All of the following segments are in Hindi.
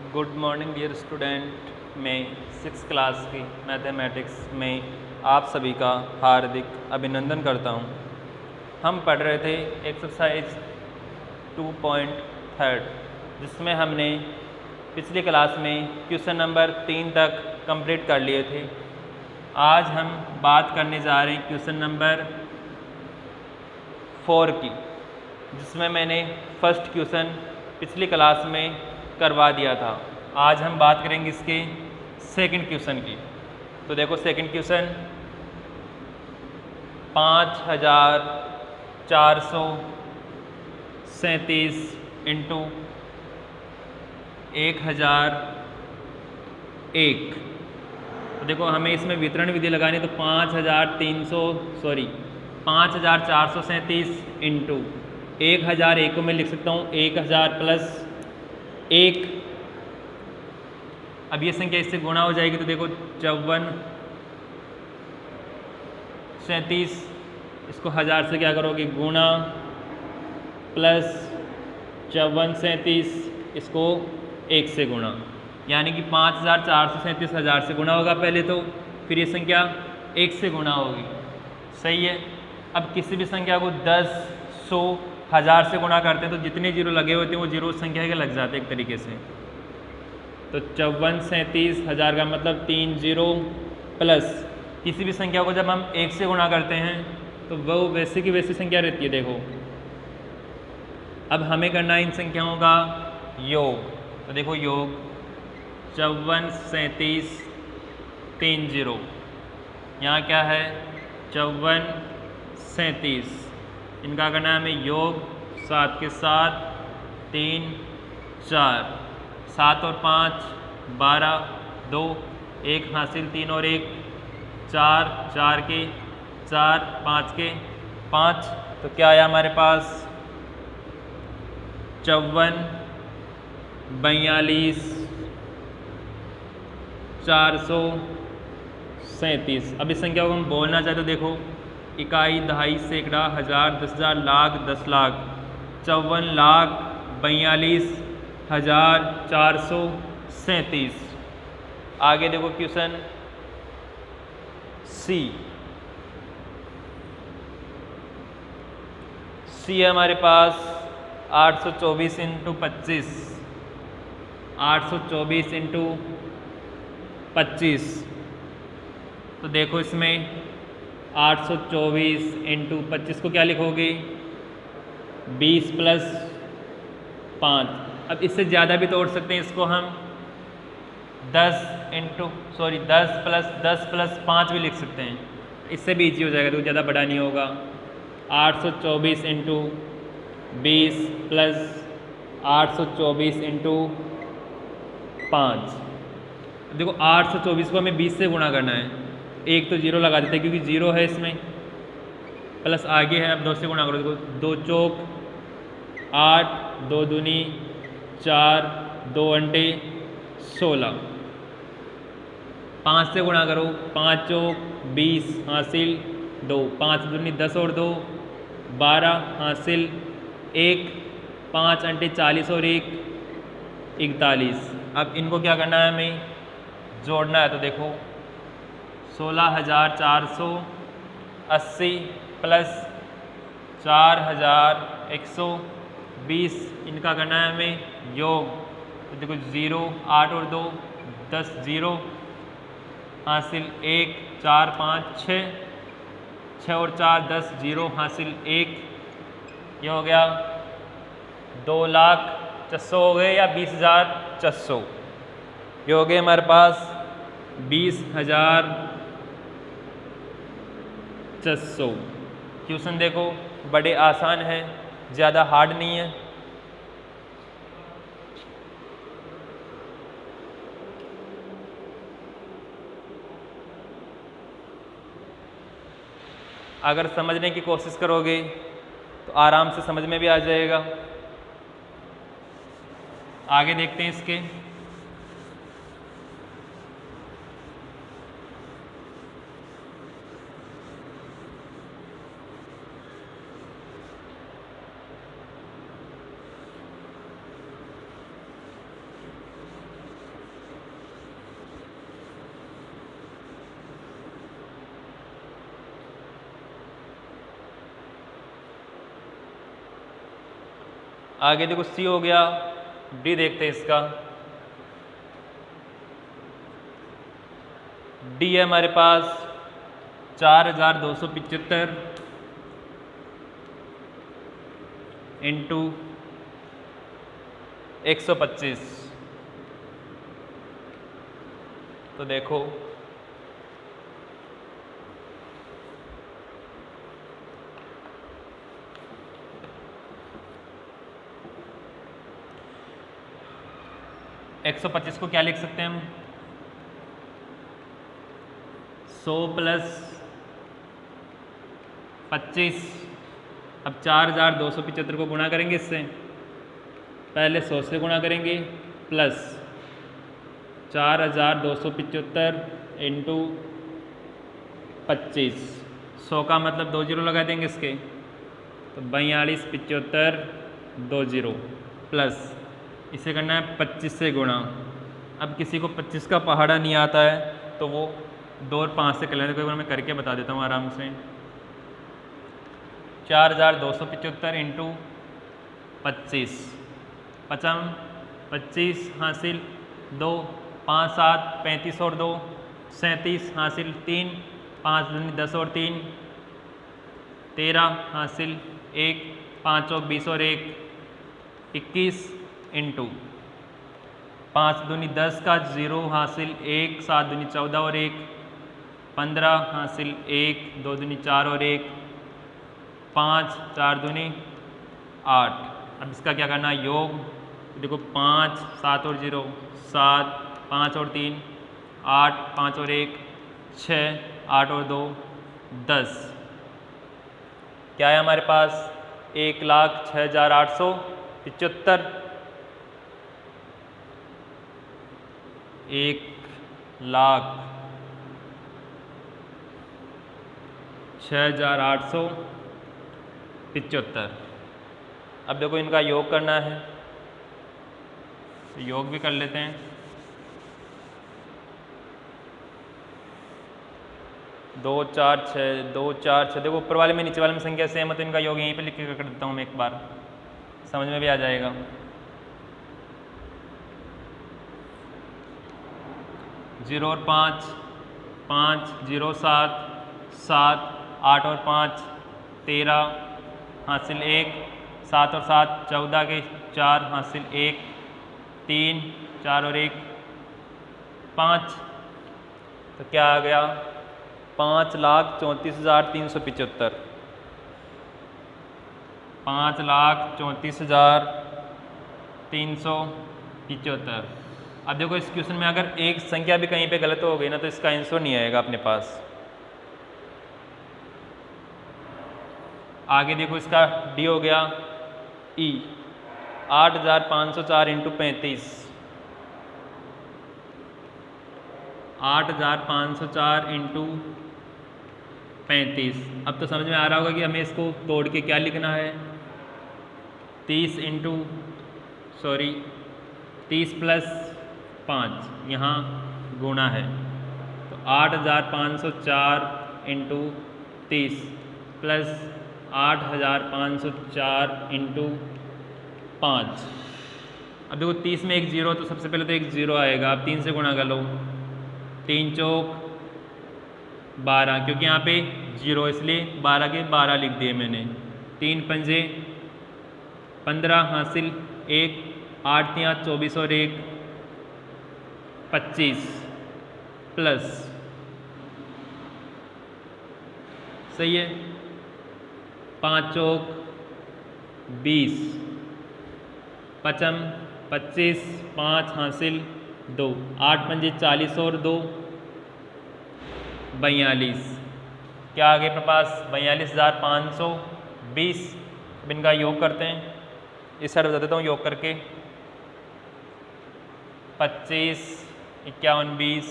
Good morning dear student. मैं 6th क्लास की मैथमेटिक्स में आप सभी का हार्दिक अभिनंदन करता हूं। हम पढ़ रहे थे एक्सरसाइज 2.3 जिसमें हमने पिछली क्लास में क्वेश्चन नंबर 3 तक कंप्लीट कर लिए थे। आज हम बात करने जा रहे हैं क्वेश्चन नंबर 4 की, जिसमें मैंने फर्स्ट क्वेश्चन पिछली क्लास में करवा दिया था। आज हम बात करेंगे इसके सेकंड क्वेश्चन की। तो देखो सेकंड क्वेश्चन 5437 इंटू 1001। तो देखो हमें इसमें वितरण विधि लगानी है, तो 5437 इंटू 1001 को मैं लिख सकता हूँ 1000 प्लस 1। अब ये संख्या इससे गुणा हो जाएगी, तो देखो 5437 इसको 1000 से क्या करोगे गुणा, प्लस 5437 इसको 1 से गुणा, यानी कि 5437 1000 से गुणा होगा पहले, तो फिर ये संख्या 1 से गुणा होगी। सही है। अब किसी भी संख्या को 10, 100, 1000 से गुणा करते हैं तो जितने जीरो लगे होते हैं वो जीरो संख्या के लग जाते हैं एक तरीके से। तो 5437 1000 का मतलब 3 जीरो, प्लस किसी भी संख्या को जब हम 1 से गुणा करते हैं तो वो वैसे की वैसी संख्या रहती है। देखो अब हमें करना है इन संख्याओं का योग। तो देखो योग 5437 3 जीरो, यहाँ क्या है 5437, इनका करना है हमें योग 7 के 7 3 4, 7 और 5 12, 2 1 हासिल, 3 और 1 4, 4 के 4, 5 के 5। तो क्या आया हमारे पास 54 42 437। अब इस संख्या को हम बोलना चाहते तो देखो इकाई, दहाई, सैकड़ा, हज़ार, 10,000, लाख, 10 लाख, 54,42,437। आगे देखो क्वेश्चन सी है हमारे पास 824 इंटू 25, 824 इंटू 25। तो देखो इसमें 824 इंटू 25 को क्या लिखोगे 20 प्लस 5। अब इससे ज़्यादा भी तोड़ सकते हैं इसको हम 10 प्लस 5 भी लिख सकते हैं, इससे भी इजी हो जाएगा, तो ज़्यादा बड़ा नहीं होगा। 824 इंटू 20 प्लस 824 इंटू 5। देखो 824 को हमें 20 से गुणा करना है, एक तो जीरो लगा देते हैं क्योंकि जीरो है इसमें, प्लस आगे है, अब 2 से गुणा करो। देखो 2 चौक 8, 2 दूनी 4, 2 अंडे 16, 5 से गुणा करो, 5 चौक 20 हासिल 2, 5 दूनी 10 और 2 12 हासिल 1, 5 अंडे 40 और 1 41। अब इनको क्या करना है हमें जोड़ना है, तो देखो 16,480 प्लस 4,120, इनका करना है हमें योग। तो देखो 0 8 और 2 10 0 हासिल 1 4 5 6, 6 और 4 10 0 हासिल 1। ये हो गया 2,04,000 हो गए या 20,400। ये हो गए हमारे पास 20,400। क्वेश्चन देखो बड़े आसान है, ज़्यादा हार्ड नहीं है। अगर समझने की कोशिश करोगे तो आराम से समझ में भी आ जाएगा। आगे देखते हैं इसके। आगे देखो सी हो गया, डी देखते हैं इसका। डी है हमारे पास 4275 इंटू 125। तो देखो एक 125 को क्या लिख सकते हैं हम, 100 प्लस 25। अब 4275 को गुणा करेंगे इससे, पहले 100 से गुणा करेंगे प्लस 4275 इंटू 25। 100 का मतलब 2 जीरो लगा देंगे इसके, तो 4275 2 जीरो प्लस इसे करना है 25 से गुणा। अब किसी को 25 का पहाड़ा नहीं आता है तो वो 2 और 5 से कर लेते हैं, मैं करके बता देता हूँ आराम से। 4275 इंटू 25, 25 हासिल 2, 5 7 35 और 2 37 हासिल 3, 5 10 और 3 13 हासिल 1, 5 और 20 और 1 21 इंटू 5 दूनी 10 का 0 हासिल 1, 7 दूनी 14 और 1 15 हासिल 1, 2 दूनी 4 और 1 5, 4 दूनी 8। अब इसका क्या करना है योग, देखो 5 7 और 0 7, 5 और 3 8, 5 और 1 6, 8 और 2 10। क्या है हमारे पास 1,06,875, 1,06,875। अब देखो इनका योग करना है, योग भी कर लेते हैं। 2 4 6 2 4 6, देखो ऊपर वाले में नीचे वाले में संख्या सेम है तो इनका योग यहीं पे लिख के कर देता हूँ मैं, एक बार समझ में भी आ जाएगा। 0 और 5 5 0 7 7 8 और 5 13 हासिल 1, 7 और 7 14 के 4 हासिल 1 3 4 और 1 5। तो क्या आ गया 5,34,375, 5,34,375। अब देखो इस क्वेश्चन में अगर एक संख्या भी कहीं पे गलत हो गई ना तो इसका आंसर नहीं आएगा अपने पास। आगे देखो इसका डी हो गया ई 8,504 इंटू 35, 8,504 इंटू 35। अब तो समझ में आ रहा होगा कि हमें इसको तोड़ के क्या लिखना है, 30 प्लस 5 यहाँ गुणा है, तो 8,504 इंटू 30 प्लस 8,504 इंटू 5। अब देखो 30 में एक जीरो, तो सबसे पहले तो एक जीरो आएगा। अब 3 से गुणा कर लो, 3 चौक 12, क्योंकि यहाँ पे जीरो इसलिए 12 के 12 लिख दिए मैंने। 3 पंजे 15 हासिल 1, 8 3 24 और 1 25 प्लस, सही है, 5 चौक 20, 25 5 हासिल 2, 8 पंजे 40 और 2 42। क्या आगे अपने पास 42,520। अब इनका योग करते हैं, इस साइड बता देता हूँ योग करके। 25 51 20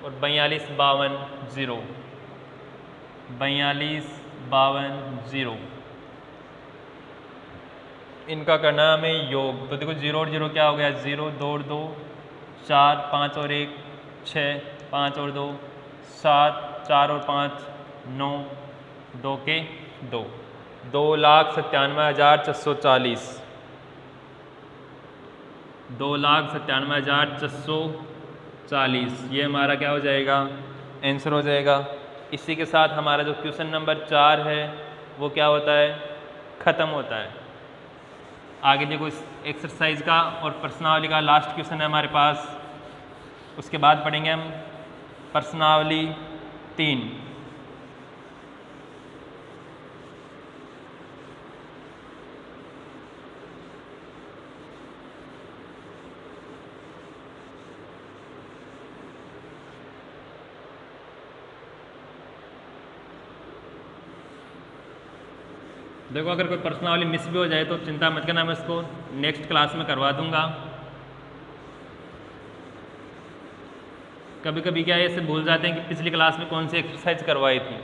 और 42 52 0, 42 52 0। इनका करना है हमें योग। तो देखो 0 और 0 क्या हो गया, 0 2 और 2 4, 5 और 1 6, 5 और 2 7, 4 और 5 9, 2 के 2। 2,97,440, 2,97,440 ये हमारा क्या हो जाएगा, आंसर हो जाएगा। इसी के साथ हमारा जो क्वेश्चन नंबर 4 है वो क्या होता है, ख़त्म होता है। आगे देखो इस एक्सरसाइज का और प्रश्नावली का लास्ट क्वेश्चन है हमारे पास, उसके बाद पढ़ेंगे हम प्रश्नावली 3। देखो अगर कोई प्रश्नावली मिस भी हो जाए तो चिंता मत करना, मैं इसको नेक्स्ट क्लास में करवा दूंगा। कभी कभी क्या है ऐसे भूल जाते हैं कि पिछली क्लास में कौन सी एक्सरसाइज करवाई थी,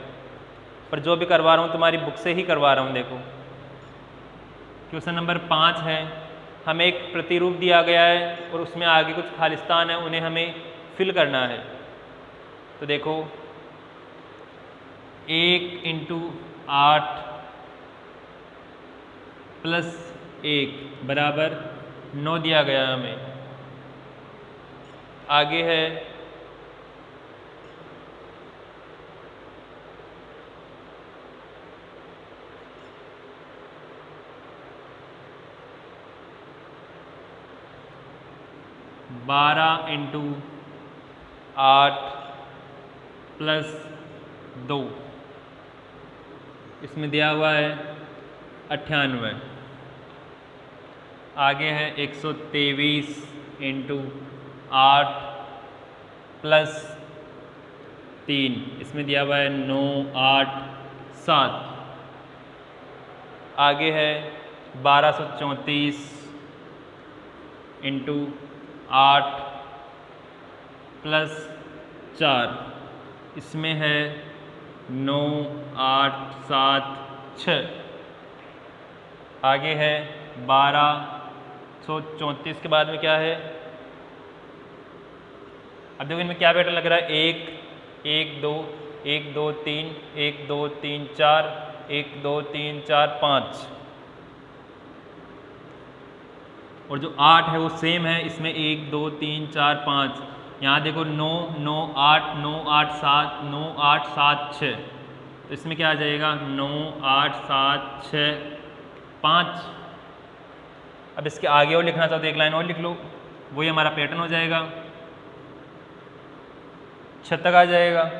पर जो भी करवा रहा हूँ तुम्हारी बुक से ही करवा रहा हूँ। देखो क्वेश्चन नंबर 5 है, हमें एक प्रतिरूप दिया गया है और उसमें आगे कुछ खालिस्तान है, उन्हें हमें फिल करना है। तो देखो 1 × 8 + 1 बराबर 9 दिया गया हमें। आगे है 12 × 8 + 2, इसमें दिया हुआ है 98। आगे है 123 × 8 + 3, इसमें दिया हुआ है 9, 8, 7। आगे है 1234 × 8 + 4, इसमें है 9, 8, 7, 6। आगे है 1234 के बाद में क्या है, अब देखो इनमें क्या पैटर्न लग रहा है, 1, 1, 2, 1, 2, 3, 1, 2, 3, 4, 1, 2, 3, 4, 5। और जो 8 है वो सेम है, इसमें 1, 2, 3, 4, 5। यहाँ देखो 9, 9, 8, 9, 8, 7, 9, 8, 7, 6। तो इसमें क्या आ जाएगा, 9, 8, 7, 6, 5। अब इसके आगे और लिखना चाहो तो एक लाइन और लिख लो, वही हमारा पैटर्न हो जाएगा। 6 तक आ जाएगा,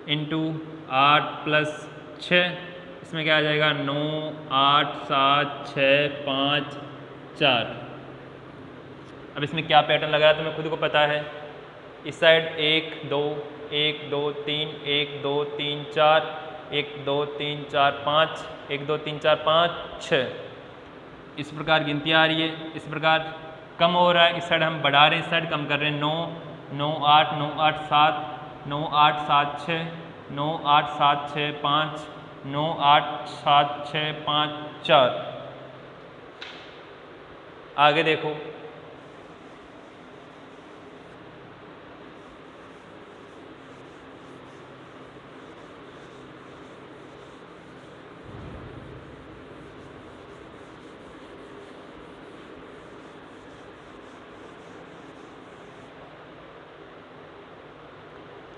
इंटू 8 + 6, इसमें क्या आ जाएगा, 9, 8, 7, 6, 5, 4। अब इसमें क्या पैटर्न लगा है तुम्हें खुद को पता है। इस साइड 1, 2, 1, 2, 3, 1, 2, 3, 4, 1, 2, 3, 4, 5, 1, 2, 3, 4, 5, 6। इस प्रकार गिनती आ रही है। इस प्रकार कम हो रहा है, इस साइड हम बढ़ा रहे हैं, इस साइड कम कर रहे हैं। 9, 9, 8, 9, 8, 7, 9, 8, 7, 6, 9, 8, 7, 6, 5, 9, 8, 7, 6, 5, 4। आगे देखो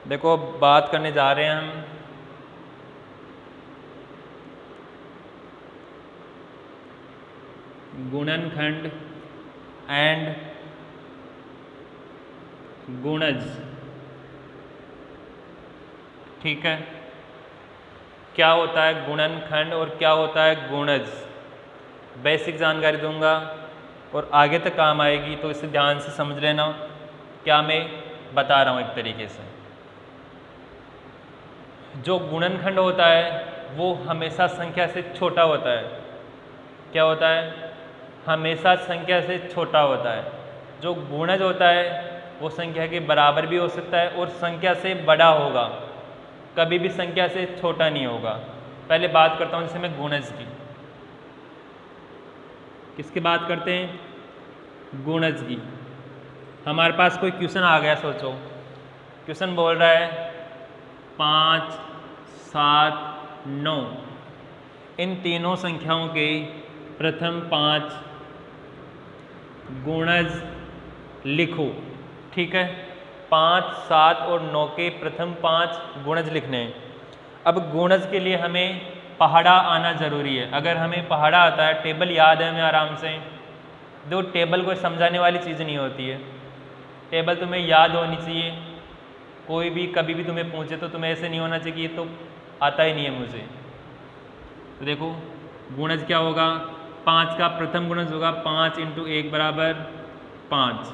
देखो बात करने जा रहे हैं हम गुणनखंड एंड गुणज। ठीक है, क्या होता है गुणनखंड और क्या होता है गुणज, बेसिक जानकारी दूंगा और आगे तक काम आएगी, तो इसे ध्यान से समझ लेना क्या मैं बता रहा हूँ। एक तरीके से जो गुणनखंड होता है वो हमेशा संख्या से छोटा होता है। क्या होता है, हमेशा संख्या से छोटा होता है। जो गुणज होता है वो संख्या के बराबर भी हो सकता है और संख्या से बड़ा होगा, कभी भी संख्या से छोटा नहीं होगा। पहले बात करता हूँ जैसे मैं गुणज की। किसकी बात करते हैं, गुणज की। हमारे पास कोई क्वेश्चन आ गया, सोचो क्वेश्चन बोल रहा है 5, 7, 9। इन तीनों संख्याओं के प्रथम 5 गुणज लिखो। ठीक है, 5, 7 और 9 के प्रथम 5 गुणज लिखने हैं। अब गुणज के लिए हमें पहाड़ा आना ज़रूरी है। अगर हमें पहाड़ा आता है, टेबल याद है हमें आराम से, दो टेबल कोई समझाने वाली चीज़ नहीं होती है, टेबल तुम्हें याद होनी चाहिए। कोई भी कभी भी तुम्हें पूछे तो तुम्हें ऐसे नहीं होना चाहिए कि ये तो आता ही नहीं है मुझे। तो देखो गुणज क्या होगा, 5 का प्रथम गुणज होगा 5 × 1 बराबर 5,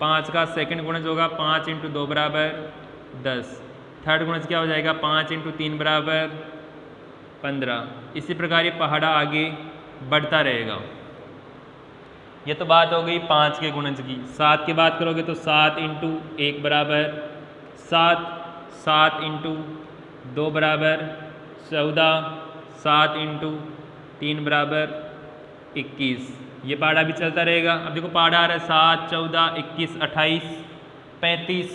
5 का सेकंड गुणज होगा 5 × 2 बराबर 10, थर्ड गुणज क्या हो जाएगा 5 × 3 बराबर 15। इसी प्रकार ये पहाड़ा आगे बढ़ता रहेगा। ये तो बात हो गई 5 के गुणज की। 7 की बात करोगे तो 7 × 1 बराबर 7, 7 × 2 बराबर 14, 7 × 3 बराबर 21। ये पहाड़ा भी चलता रहेगा। अब देखो पहाड़ा आ रहा है 7, 14, 21, 28, 35।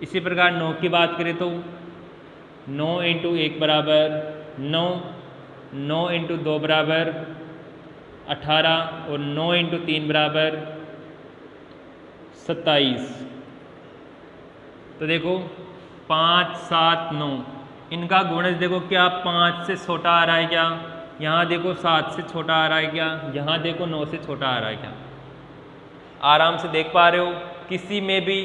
इसी प्रकार 9 की बात करें तो 9 × 1 बराबर 9, 9 × 2 बराबर 18 और 9 × 3 बराबर 27। तो देखो 5, 7, 9 इनका गुणज देखो क्या 5 से छोटा आ रहा है क्या, यहाँ देखो 7 से छोटा आ रहा है क्या, यहाँ देखो 9 से छोटा आ रहा है क्या। आराम से देख पा रहे हो, किसी में भी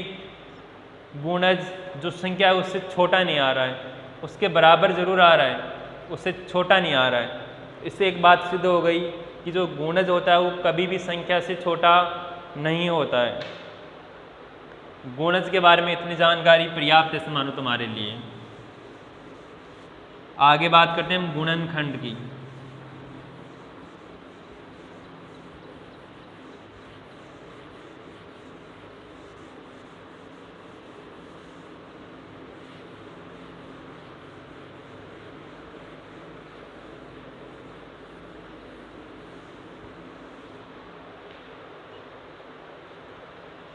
गुणज जो संख्या है उससे छोटा नहीं आ रहा है, उसके बराबर जरूर आ रहा है, उससे छोटा नहीं आ रहा है। इससे एक बात सिद्ध हो गई कि जो गुणज होता है वो कभी भी संख्या से छोटा नहीं होता है। गुणज के बारे में इतनी जानकारी पर्याप्त है मानो तुम्हारे लिए। आगे बात करते हैं हम गुणनखंड की।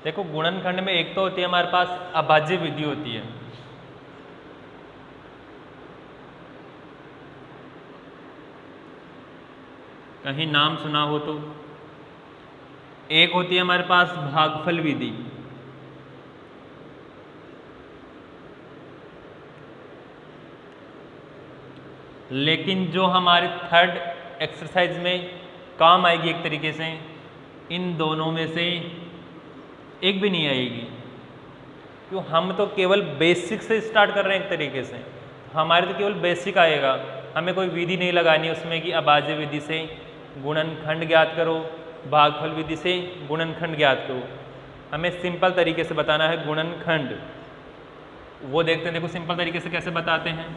देखो गुणनखंड में एक तो होती है हमारे पास अभाज्य विधि होती है। कहीं नाम सुना हो तो। एक होती है हमारे पास भागफल विधि। लेकिन जो हमारे थर्ड एक्सरसाइज में काम आएगी एक तरीके से, इन दोनों में से एक भी नहीं आएगी। क्यों, हम तो केवल बेसिक से स्टार्ट कर रहे हैं एक तरीके से, हमारे तो केवल बेसिक आएगा, हमें कोई विधि नहीं लगानी उसमें कि अभाज्य विधि से गुणनखंड ज्ञात करो, भागफल विधि से गुणनखंड ज्ञात करो। हमें सिंपल तरीके से बताना है गुणनखंड। वो देखते हैं, देखो सिंपल तरीके से कैसे बताते हैं।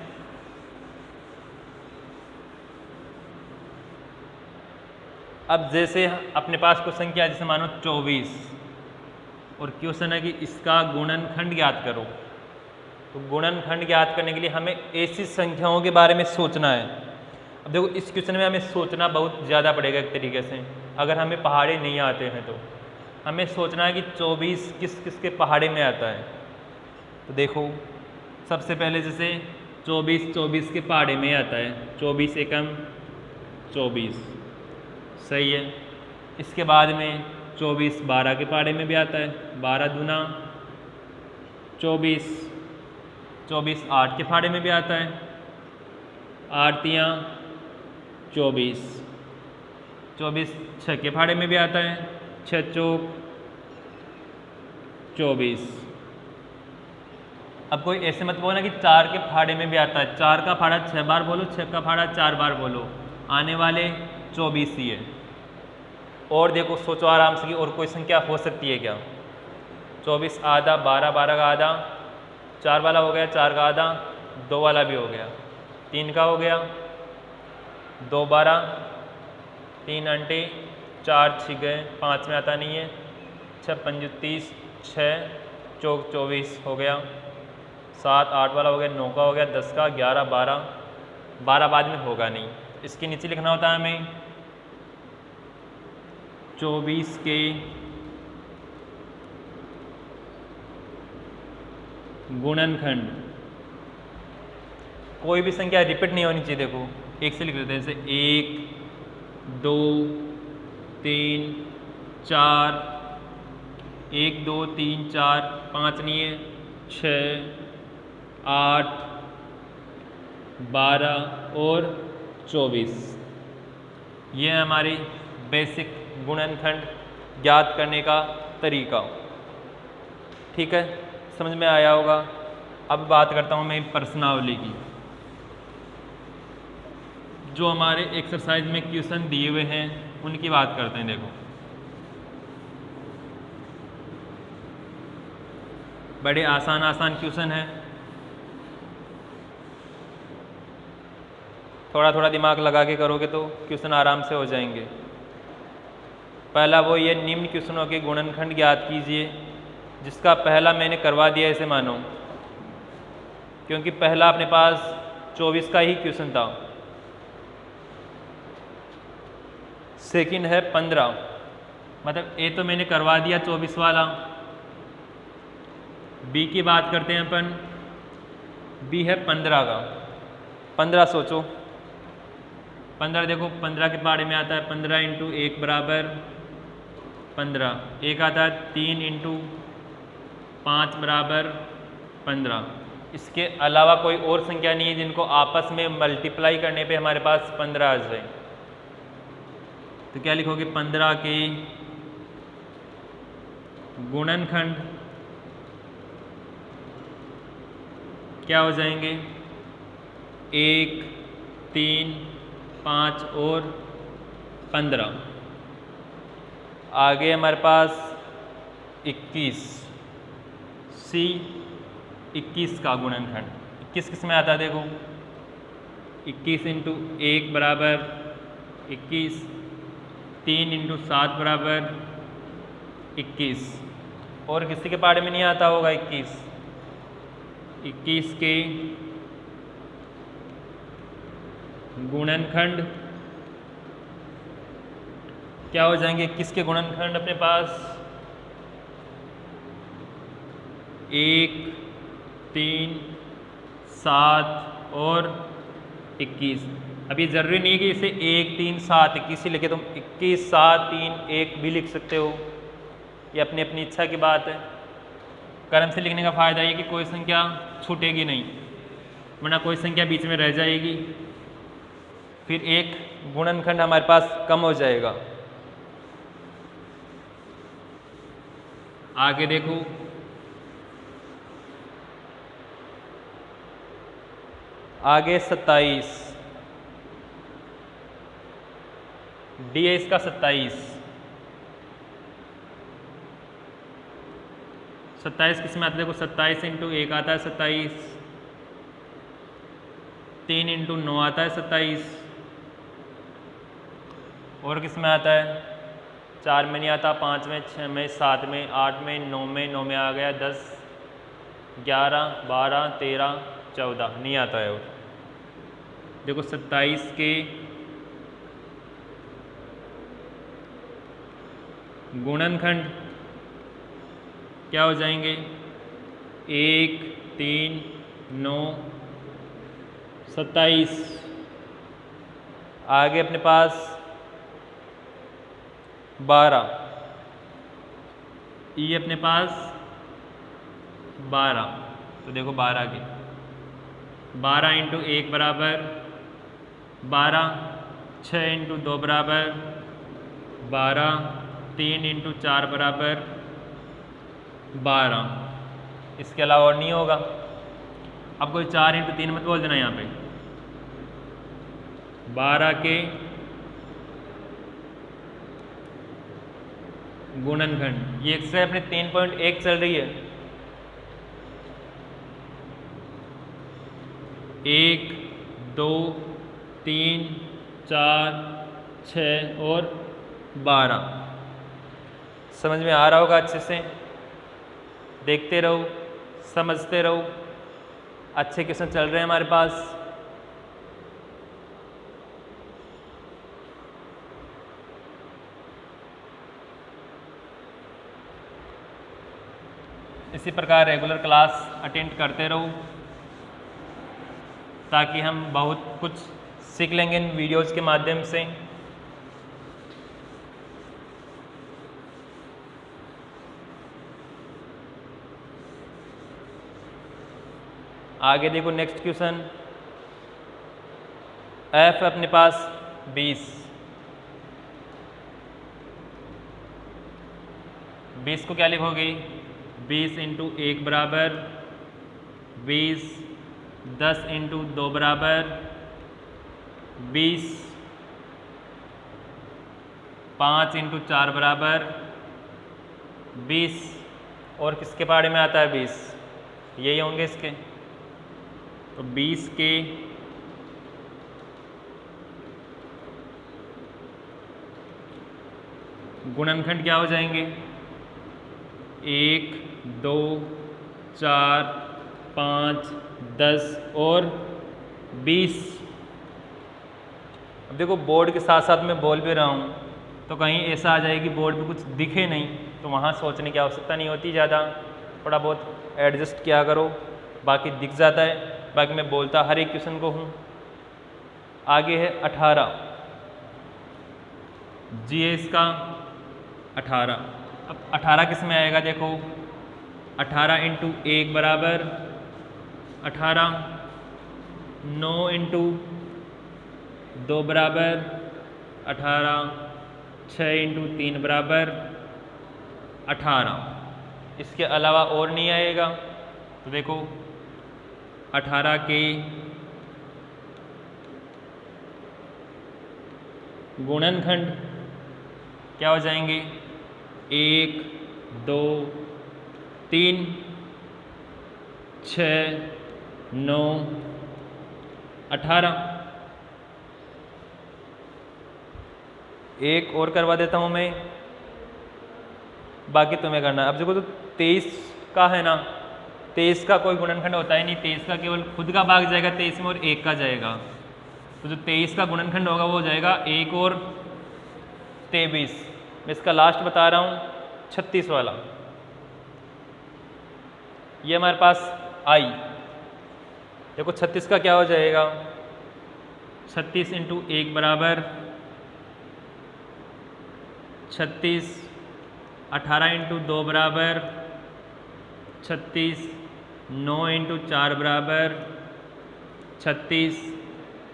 अब जैसे अपने पास कुछ संख्या जैसे मानो 24 और क्वेश्चन है कि इसका गुणनखंड ज्ञात करो। तो गुणनखंड ज्ञात करने के लिए हमें ऐसी संख्याओं के बारे में सोचना है। अब देखो इस क्वेश्चन में हमें सोचना बहुत ज़्यादा पड़ेगा एक तरीके से, अगर हमें पहाड़े नहीं आते हैं तो हमें सोचना है कि 24 किस किस के पहाड़े में आता है। तो देखो सबसे पहले जैसे 24 के पहाड़े में आता है, 24 एकम 24, सही है। इसके बाद में 24 12 के पहाड़े में भी आता है, 12 दूना 24, 24 8 के पहाड़े में भी आता है, 8 तियाँ 24, 24 6 के पहाड़े में भी आता है, 6 चौक 24। अब कोई ऐसे मत बोलना कि 4 के पहाड़े में भी आता है, 4 का पहाड़ा 6 बार बोलो, 6 का पहाड़ा 4 बार बोलो, आने वाले 24 ही है। और देखो सोचो आराम से कि और कोई संख्या हो सकती है क्या। 24 आधा, 12 12 का आधा, 4 वाला हो गया, 4 का आधा, 2 वाला भी हो गया, 3 का हो गया, 2 12, 3 अंटे, 4 छिग गए, 5 में आता नहीं है, 6 पंज 30, 6 चौक 24 हो गया, 7 8 वाला हो गया, 9 का हो गया, 10 का, 11 12, 12 बाद में होगा नहीं। इसके नीचे लिखना होता है हमें 24 के गुणनखंड। कोई भी संख्या रिपीट नहीं होनी चाहिए। देखो एक से लिख लेते हैं, जैसे 1 2 3 4, 1 2 3 4 5 नहीं है, 6 8 12 और 24। ये है हमारी बेसिक गुणनखंड ज्ञात करने का तरीका। ठीक है, समझ में आया होगा। अब बात करता हूँ मैं प्रश्नावली की। जो हमारे एक्सरसाइज में क्वेश्चन दिए हुए हैं उनकी बात करते हैं। देखो, बड़े आसान आसान क्वेश्चन हैं, थोड़ा थोड़ा दिमाग लगा के करोगे तो क्वेश्चन आराम से हो जाएंगे। पहला वो ये, निम्न क्वेश्चनों के गुणनखंड ज्ञात कीजिए, जिसका पहला मैंने करवा दिया इसे मानो, क्योंकि पहला अपने पास 24 का ही क्वेश्चन था। सेकंड है 15, मतलब ए तो मैंने करवा दिया 24 वाला। बी की बात करते हैं अपन, बी है 15 का। 15 सोचो, 15 देखो 15 के बारे में आता है 15 × 1 बराबर 15। एक आता है 3 × 5 बराबर 15। इसके अलावा कोई और संख्या नहीं है जिनको आपस में मल्टीप्लाई करने पे हमारे पास 15 आ जाए। तो क्या लिखोगे, 15 के गुणनखंड क्या हो जाएंगे, 1 3 5 और 15। आगे हमारे पास 21, सी 21 का गुणनखंड। 21 किस में आता है, देखो 21 × 1 बराबर 21, 3 × 7 बराबर 21। और किसी के पारे में नहीं आता होगा 21। 21 के गुणनखंड क्या हो जाएंगे, 21 के गुणनखंड अपने पास 1 3 7 और 21। अब ये ज़रूरी नहीं है कि इसे 1 3 7 21 ही लिखे, तुम 21 7 3 1 भी लिख सकते हो, ये अपनी अपनी इच्छा की बात है। क्रम से लिखने का फ़ायदा ये कि कोई संख्या छूटेगी नहीं, वरना कोई संख्या बीच में रह जाएगी, फिर एक गुणनखंड हमारे पास कम हो जाएगा। आगे देखो, आगे 27, डी है इसका 27। 27 किस में आता है, देखो 27 × 1 आता है 27, 3 × 9 आता है 27, और किस में आता है, 4 में नहीं आता, 5 में, 6 में, 7 में, 8 में, 9 में, 9 में आ गया 10, 11 12 13 14 नहीं आता है। और देखो 27 के गुणनखंड क्या हो जाएंगे, 1 3 9 27। आगे अपने पास 12, ये अपने पास 12। तो देखो 12 के 12 × 1 बराबर 12, 6 × 2 बराबर 12, 3 × 4 बराबर 12। इसके अलावा और नहीं होगा। अब कोई 4 × 3 मत बोल देना यहाँ पे। 12 के गुणनखंड, ये एक्सरसाइज अपने 3.1 चल रही है। 1 2 3 4 6 और 12। समझ में आ रहा होगा अच्छे से, देखते रहो, समझते रहो। अच्छे क्वेश्चन चल रहे हैं हमारे पास। इसी प्रकार रेगुलर क्लास अटेंड करते रहो, ताकि हम बहुत कुछ सीख लेंगे इन वीडियोज़ के माध्यम से। आगे देखो नेक्स्ट क्वेश्चन, f अपने पास 20 को क्या लिखोगे, 20 इंटू 1 बराबर 20, 10 इंटू 2 बराबर 20, 5 इंटू 4 बराबर 20। और किसके बारे में आता है 20, यही होंगे इसके। तो 20 के गुणनखंड क्या हो जाएंगे, 1, 2, 4, 5, 10 और 20। अब देखो बोर्ड के साथ साथ मैं बोल भी रहा हूँ, तो कहीं ऐसा आ जाए कि बोर्ड पे कुछ दिखे नहीं, तो वहाँ सोचने की आवश्यकता नहीं होती ज़्यादा, थोड़ा बहुत एडजस्ट किया करो, बाकी दिख जाता है। बाकी मैं बोलता हर एक क्वेश्चन को हूँ। आगे है 18, जीएस का 18। अब 18 किस में आएगा, देखो 18 इंटू 1 बराबर 18, 9 इंटू 2 बराबर 18, 6 इंटू 3 बराबर 18। इसके अलावा और नहीं आएगा। तो देखो 18 के गुणनखंड क्या हो जाएंगे, 1, 2, 3, 6, 9, 18। एक और करवा देता हूँ मैं, बाकी तुम्हें करना है। अब देखो तो 23 का है ना, 23 का कोई गुणनखंड होता ही नहीं, 23 का केवल खुद का भाग जाएगा 23 में और 1 का जाएगा। तो जो 23 का गुणनखंड होगा वो हो जाएगा 1 और 23। मैं इसका लास्ट बता रहा हूँ 36 वाला, ये हमारे पास आई। देखो 36 का क्या हो जाएगा, 36 इंटू 1 बराबर 36, 18 इंटू 2 बराबर 36, 9 इंटू 4 बराबर 36,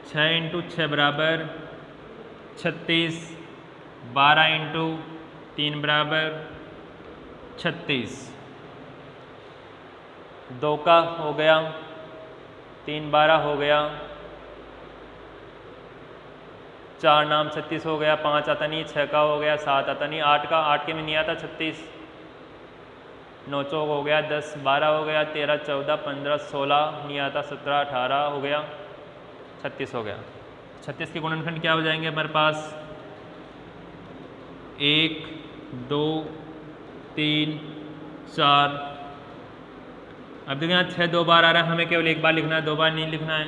6 इंटू 6 बराबर 36, 12 इंटू 3 बराबर 36। 2 का हो गया, 3 12 हो गया, 4 नाम 36 हो गया, 5 आता नहीं, 6 का हो गया, 7 आता नहीं, 8 का 8 के में नहीं आता 36, 9 चौक हो गया, 10 12 हो गया, 13 14 15 16 नहीं आता, 17 18 हो गया, 36 हो गया। 36 के गुणनखंड क्या हो जाएंगे हमारे पास, 1 2 3 4। अब देखिए यहाँ 6 2 बार आ रहा है, हमें केवल एक बार लिखना है, 2 बार नहीं लिखना है।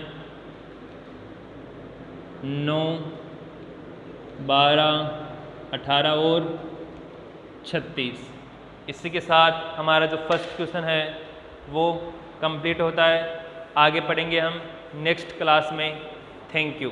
9 12 18 और 36। इसी के साथ हमारा जो फर्स्ट क्वेश्चन है वो कंप्लीट होता है। आगे पढ़ेंगे हम नेक्स्ट क्लास में। Thank you.